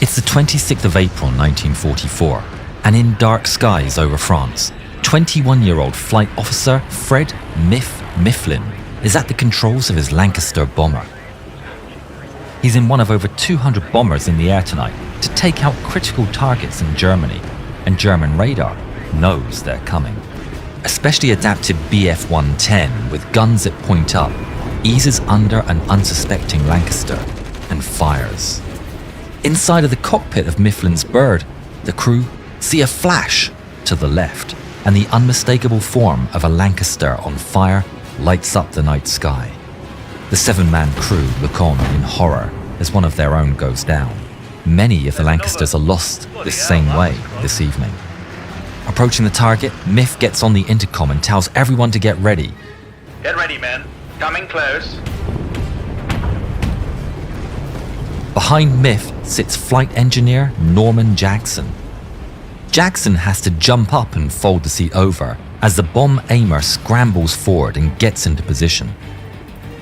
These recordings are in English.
It's the 26th of April 1944, and in dark skies over France, 21-year-old flight officer Fred Mifflin is at the controls of his Lancaster Bomber. He's in one of over 200 bombers in the air tonight to take out critical targets in Germany, and German radar knows they're coming. A specially adapted Bf-110 with guns that point up eases under an unsuspecting Lancaster and fires. Inside of the cockpit of Mifflin's bird, the crew see a flash to the left, and the unmistakable form of a Lancaster on fire lights up the night sky. The 7-man crew look on in horror as one of their own goes down. Many of the Lancasters are lost the same way this evening. Approaching the target, Miff gets on the intercom and tells everyone to get ready. Get ready, men. Coming close. Behind Miff sits flight engineer Norman Jackson. Jackson has to jump up and fold the seat over as the bomb aimer scrambles forward and gets into position.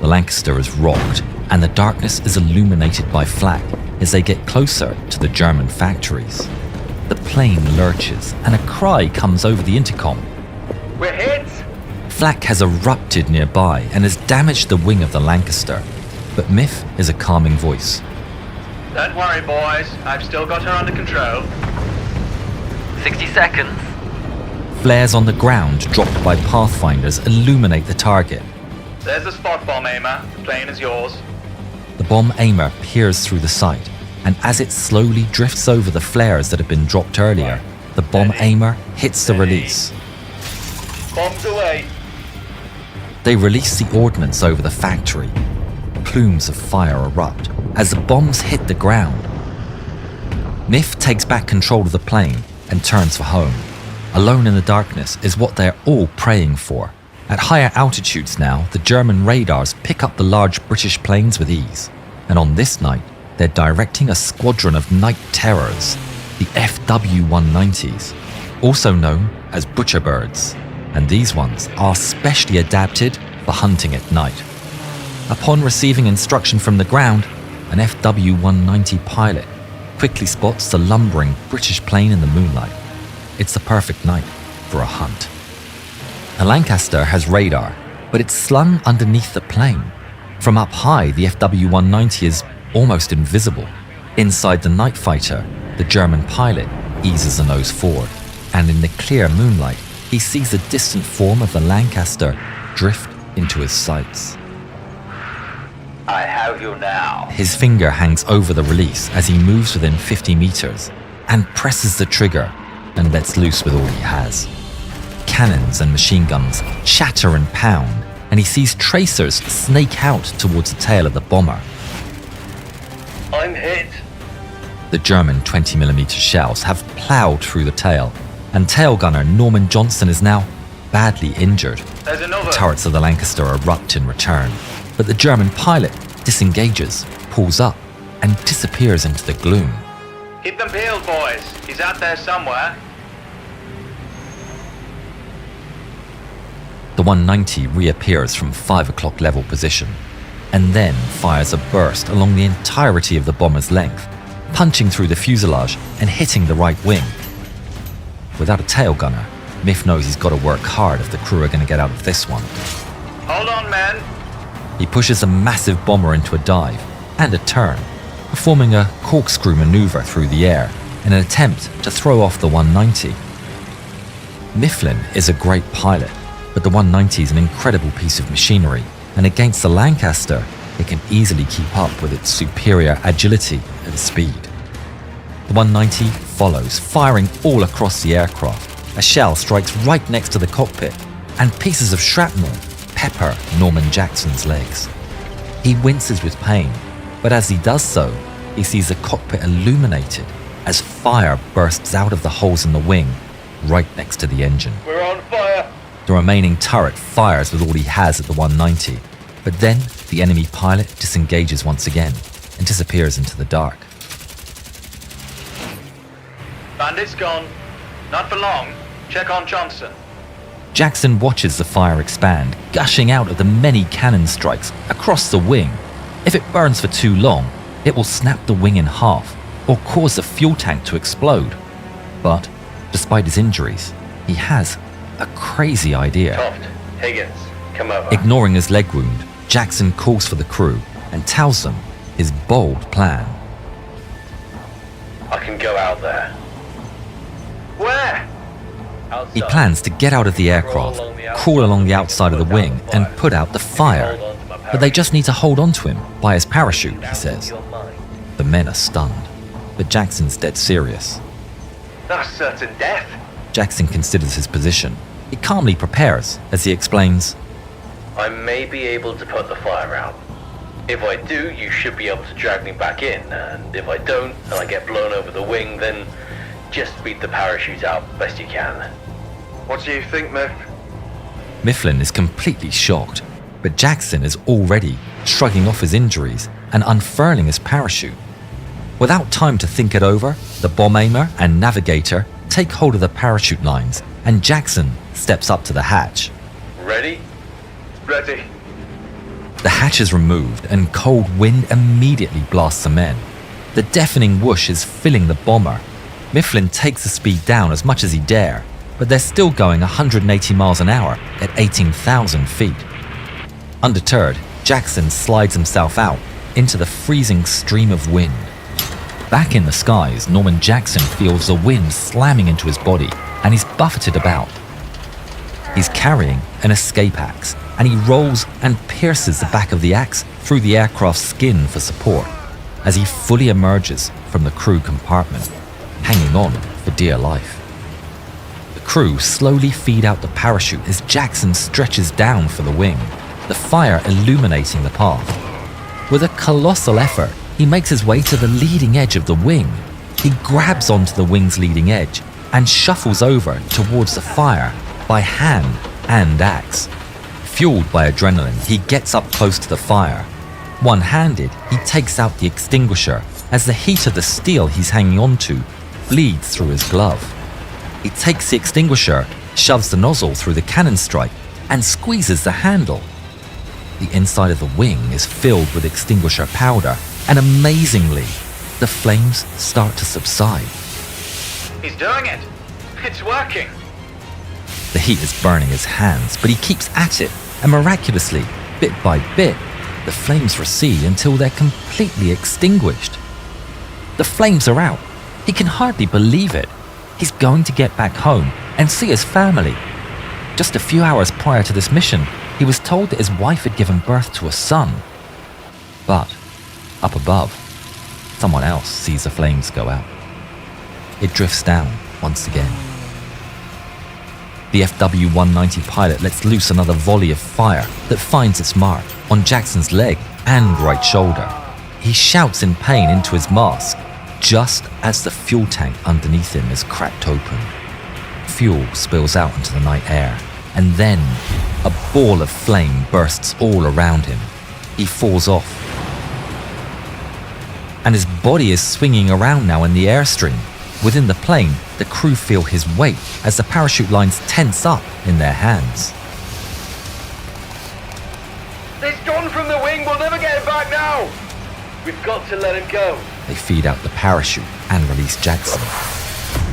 The Lancaster is rocked, and the darkness is illuminated by flak as they get closer to the German factories. The plane lurches, and a cry comes over the intercom. We're hit! Flak has erupted nearby and has damaged the wing of the Lancaster, but Miff is a calming voice. Don't worry, boys. I've still got her under control. 60 seconds. Flares on the ground dropped by pathfinders illuminate the target. There's the spot bomb aimer. The plane is yours. The bomb aimer peers through the sight, and as it slowly drifts over the flares that have been dropped earlier, the bomb aimer hits the release. Bombs away. They release the ordnance over the factory. Plumes of fire erupt as the bombs hit the ground. Miff takes back control of the plane and turns for home. Alone in the darkness is what they're all praying for. At higher altitudes now, the German radars pick up the large British planes with ease. And on this night, they're directing a squadron of night terrors, the FW-190s, also known as butcherbirds. And these ones are specially adapted for hunting at night. Upon receiving instruction from the ground, an FW-190 pilot quickly spots the lumbering British plane in the moonlight. It's the perfect night for a hunt. The Lancaster has radar, but it's slung underneath the plane. From up high, the FW-190 is almost invisible. Inside the night fighter, the German pilot eases the nose forward, and in the clear moonlight, he sees the distant form of the Lancaster drift into his sights. I have you now. His finger hangs over the release as he moves within 50 meters and presses the trigger and lets loose with all he has. Cannons and machine guns shatter and pound, and he sees tracers snake out towards the tail of the bomber. I'm hit. The German 20mm shells have ploughed through the tail, and tail gunner Norman Johnson is now badly injured. There's another. Turrets of the Lancaster erupt in return, but the German pilot disengages, pulls up, and disappears into the gloom. Keep them peeled, boys. He's out there somewhere. The 190 reappears from 5 o'clock level position, and then fires a burst along the entirety of the bomber's length, punching through the fuselage and hitting the right wing. Without a tail gunner, Miff knows he's got to work hard if the crew are going to get out of this one. Hold on, men. He pushes a massive bomber into a dive and a turn, performing a corkscrew maneuver through the air in an attempt to throw off the 190. Mifflin is a great pilot, but the 190 is an incredible piece of machinery, and against the Lancaster, it can easily keep up with its superior agility and speed. The 190 follows, firing all across the aircraft. A shell strikes right next to the cockpit, and pieces of shrapnel pepper Norman Jackson's legs. He winces with pain, but as he does so, he sees the cockpit illuminated as fire bursts out of the holes in the wing right next to the engine. We're on fire. The remaining turret fires with all he has at the 190, but then the enemy pilot disengages once again and disappears into the dark. Bandit's gone. Not for long. Check on Johnson. Jackson watches the fire expand, gushing out of the many cannon strikes across the wing. If it burns for too long, it will snap the wing in half, or cause the fuel tank to explode. But despite his injuries, he has a crazy idea. Toft, Higgins, come over. Ignoring his leg wound, Jackson calls for the crew and tells them his bold plan. I can go out there. Where? Outside. He plans to get out of the aircraft, crawl along the outside of the wing and put out the fire. But they just need to hold on to him by his parachute, he says. The men are stunned, but Jackson's dead serious. That's certain death. Jackson considers his position. He calmly prepares as he explains, I may be able to put the fire out. If I do, you should be able to drag me back in. And if I don't, and I get blown over the wing, then just beat the parachute out best you can. What do you think, Miff? Mifflin is completely shocked, but Jackson is already shrugging off his injuries and unfurling his parachute. Without time to think it over, the bomb aimer and navigator take hold of the parachute lines and Jackson steps up to the hatch. Ready? Ready. The hatch is removed and cold wind immediately blasts the men. The deafening whoosh is filling the bomber. Mifflin takes the speed down as much as he dare, but they're still going 180 miles an hour at 18,000 feet. Undeterred, Jackson slides himself out into the freezing stream of wind. Back in the skies, Norman Jackson feels the wind slamming into his body and he's buffeted about. He's carrying an escape axe and he rolls and pierces the back of the axe through the aircraft's skin for support as he fully emerges from the crew compartment, hanging on for dear life. The crew slowly feed out the parachute as Jackson stretches down for the wing, the fire illuminating the path. With a colossal effort, he makes his way to the leading edge of the wing. He grabs onto the wing's leading edge and shuffles over towards the fire by hand and axe. Fueled by adrenaline, he gets up close to the fire. One-handed, he takes out the extinguisher as the heat of the steel he's hanging onto bleeds through his glove. He takes the extinguisher, shoves the nozzle through the cannon strike, and squeezes the handle. The inside of the wing is filled with extinguisher powder, and amazingly, the flames start to subside. He's doing it. It's working. The heat is burning his hands, but he keeps at it, and miraculously, bit by bit, the flames recede until they're completely extinguished. The flames are out. He can hardly believe it. He's going to get back home and see his family. Just a few hours prior to this mission, he was told that his wife had given birth to a son. But, up above, someone else sees the flames go out. It drifts down once again. The FW-190 pilot lets loose another volley of fire that finds its mark on Jackson's leg and right shoulder. He shouts in pain into his mask, just as the fuel tank underneath him is cracked open. Fuel spills out into the night air, and then a ball of flame bursts all around him. He falls off, and his body is swinging around now in the airstream. Within the plane, the crew feel his weight as the parachute lines tense up in their hands. It's gone from the wing, we'll never get it back now! We've got to let him go. They feed out the parachute and release Jackson.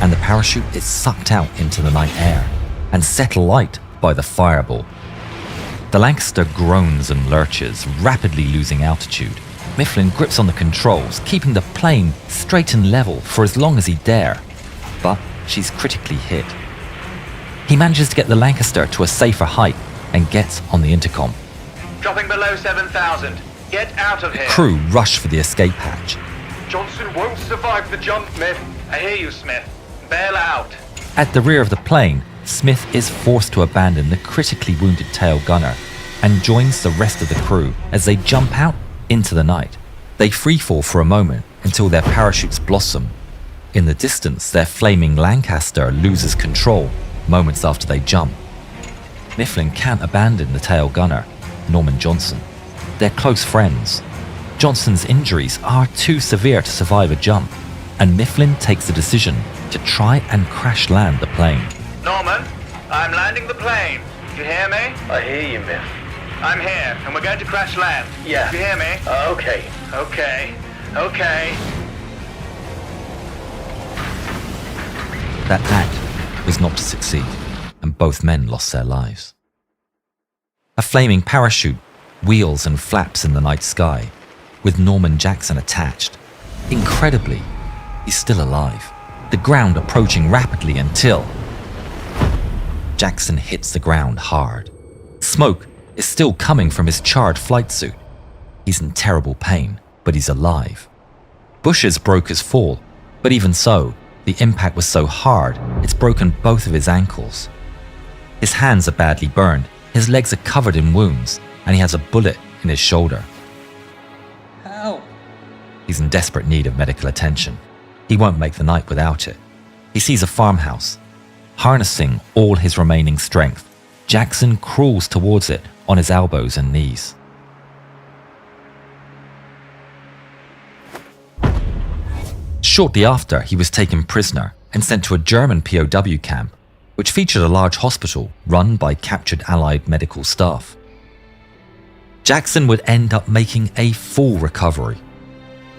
And the parachute is sucked out into the night air and set alight by the fireball. The Lancaster groans and lurches, rapidly losing altitude. Mifflin grips on the controls, keeping the plane straight and level for as long as he dare. But she's critically hit. He manages to get the Lancaster to a safer height and gets on the intercom. Dropping below 7,000. Get out of here. Crew rush for the escape hatch. Johnson won't survive the jump, Smith. I hear you, Smith. Bail out. At the rear of the plane, Smith is forced to abandon the critically wounded tail gunner and joins the rest of the crew as they jump out into the night. They freefall for a moment until their parachutes blossom. In the distance, their flaming Lancaster loses control moments after they jump. Mifflin can't abandon the tail gunner, Norman Johnson. They're close friends. Johnson's injuries are too severe to survive a jump, and Mifflin takes the decision to try and crash land the plane. Norman, I'm landing the plane. You hear me? I hear you, Miff. I'm here, and we're going to crash land. Yeah. You hear me? Okay. Okay. that act was not to succeed, and both men lost their lives. A flaming parachute wheels and flaps in the night sky, with Norman Jackson attached. Incredibly, he's still alive, the ground approaching rapidly until Jackson hits the ground hard. Smoke is still coming from his charred flight suit. He's in terrible pain, but he's alive. Bushes broke his fall, but even so, the impact was so hard, it's broken both of his ankles. His hands are badly burned, his legs are covered in wounds, and he has a bullet in his shoulder. Help! He's in desperate need of medical attention. He won't make the night without it. He sees a farmhouse. Harnessing all his remaining strength, Jackson crawls towards it on his elbows and knees. Shortly after, he was taken prisoner and sent to a German POW camp, which featured a large hospital run by captured Allied medical staff. Jackson would end up making a full recovery.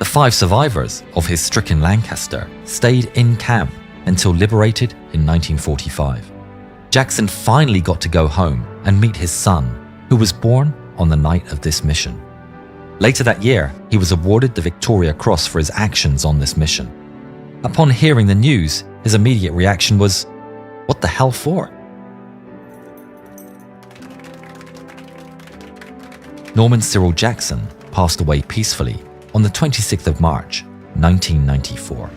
The 5 survivors of his stricken Lancaster stayed in camp until liberated in 1945. Jackson finally got to go home and meet his son, who was born on the night of this mission. Later that year, he was awarded the Victoria Cross for his actions on this mission. Upon hearing the news, his immediate reaction was, "What the hell for?" Norman Cyril Jackson passed away peacefully on the 26th of March, 1994.